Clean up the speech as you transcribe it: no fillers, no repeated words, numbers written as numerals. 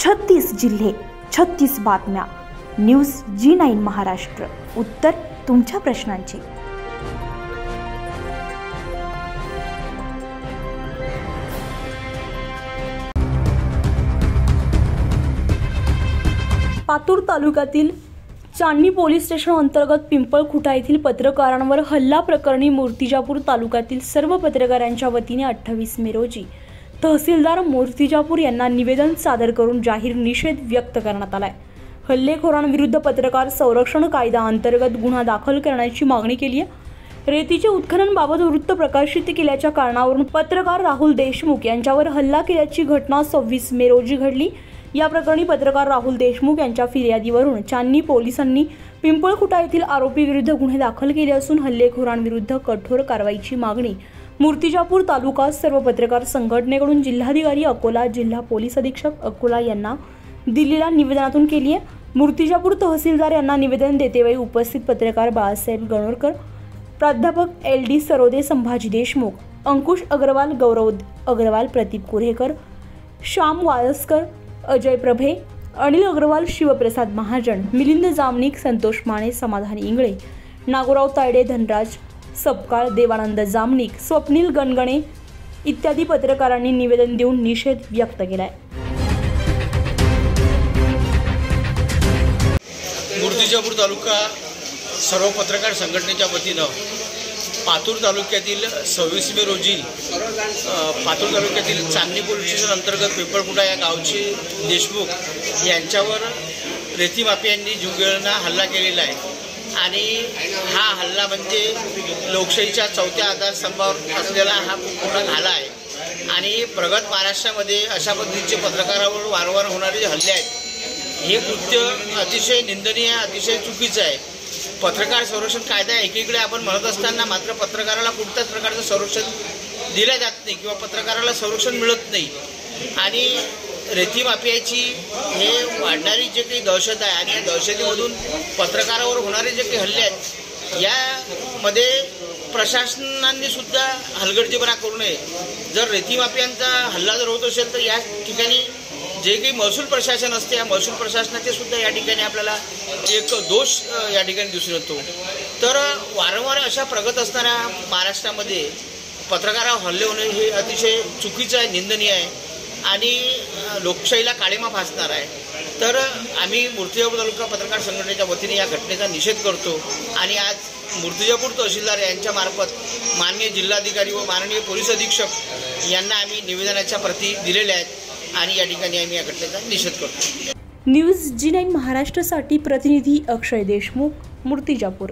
36 जिल्हे 36 बातम्या. News G9 Maharashtra. उत्तर तुमच्या प्रश्नांची. पातूर तालुक्यातील चांदणी पोलीस स्टेशन अंतर्गत पिंपळखुटा येथील पत्रकारांवर हल्ला प्रकरणी मूर्तिजापूर तालुक्यातील सर्व पत्रकारांच्या वतीने 28 मे रोजी तहसीलदार मूर्तिजापूर यांना निवेदन सादर करून जाहीर निषेध व्यक्त करण्यात आलाय. हल्लेखोरांविरुद्ध पत्रकार संरक्षण कायदा अंतर्गत गुन्हा दाखल करण्याची मागणी केली आहे. रेतीचे उत्खननाबाबत वृत्त प्रकाशित केल्याच्या कारणावरून पत्रकार राहुल देशमुख यांच्यावर हल्ला केल्याची घटना 26 मे रोजी घडली. या प्रकरणी पत्रकार राहुल देशमुख यांच्या फिर्यादीवरून चांदणी पोलिसांनी पिंपळखुटा येथील आरोपीविरुद्ध गुन्हे दाखल केले असून हल्लेखोरांविरुद्ध कठोर कारवाईची मागणी मूर्तिजापूर तालुका सर्व पत्रकार संघटनेकडून जिल्हाधिकारी अकोला, जिल्हा पोलीस अधीक्षक अकोला यांना दिलेल्या निवेदनातून केली आहे. मूर्तिजापूर तहसीलदार यांना निवेदन देतेवेळी उपस्थित पत्रकार बाळासाहेब गणोरकर, प्राध्यापक LD सरोदे, संभाजी देशमुख, अंकुश अग्रवाल, गौरव अग्रवाल, प्रदीप कुरेकर, श्याम वाळस्कर, अजय प्रभे, अनिल अग्रवाल, शिवप्रसाद महाजन, मिलिंद जामनिक, संतोष माने, समाधान इंगळे, नागोराव तायडे, धनराज सपकाळ, देवानंद जामनिक, स्वप्नील गणगणे इत्यादी पत्रकारांनी निवेदन देऊन निषेध व्यक्त केलाय. मूर्तिजापूर तालुका सर्व पत्रकार संघटनेच्या वतीनं पातूर तालुक्यातील 26 मे रोजी पातूर तालुक्यातील चांदणी पोलीस स्टेशन अंतर्गत पिंपळखुटा या गावचे देशमुख यांच्यावर रेती माफियांनी जीवघेणा हल्ला केलेला आहे. आणि हा हल्ला म्हणजे लोकशाहीच्या 4थ्या आधारस्तंभावर असलेला हा मोठा हल्ला आहे. आणि प्रगत महाराष्ट्रामध्ये अशा पद्धतीचे पत्रकारावर वारंवार होणारे हल्ले आहेत. हे कृत्य अतिशय निंदनीय, अतिशय चुकीचं आहे. पत्रकार संरक्षण कायदा एकीकडे आपण म्हणत असताना मात्र पत्रकाराला कुठल्याच प्रकारचं संरक्षण दिलं जात नाही किंवा पत्रकाराला संरक्षण मिळत नाही. आणि रेती माफियाची हे वाढणारी जे काही दहशत आहे आणि या दहशतीमधून पत्रकारावर होणारे जे काही हल्ले आहेत यामध्ये प्रशासनाने सुद्धा हलगर्जीपणा करू नये. जर रेती माफियांचा हल्ला जर होत असेल तर या ठिकाणी जे काही महसूल प्रशासन असते या महसूल प्रशासनाचे सुद्धा या ठिकाणी आपल्याला एक दोष या ठिकाणी दिसून येतो. तर वारंवार अशा प्रगत असणाऱ्या महाराष्ट्रामध्ये पत्रकारावर हल्ले होणे हे अतिशय चुकीचं आहे, निंदनीय आहे आणि लोकशाहीला काळेमा फासणार आहे. तर आम्ही मूर्तिजापूर तालुका पत्रकार संघटनेच्या वतीने या घटनेचा निषेध करतो आणि आज मूर्तिजापूर तहसीलदार यांच्यामार्फत माननीय जिल्हाधिकारी व माननीय पोलीस अधीक्षक यांना आम्ही निवेदनाच्या प्रती दिलेल्या आहेत आणि या ठिकाणी आम्ही या घटनेचा निषेध करतो. न्यूज G9 महाराष्ट्रासाठी प्रतिनिधी अक्षय देशमुख, मूर्तिजापूर.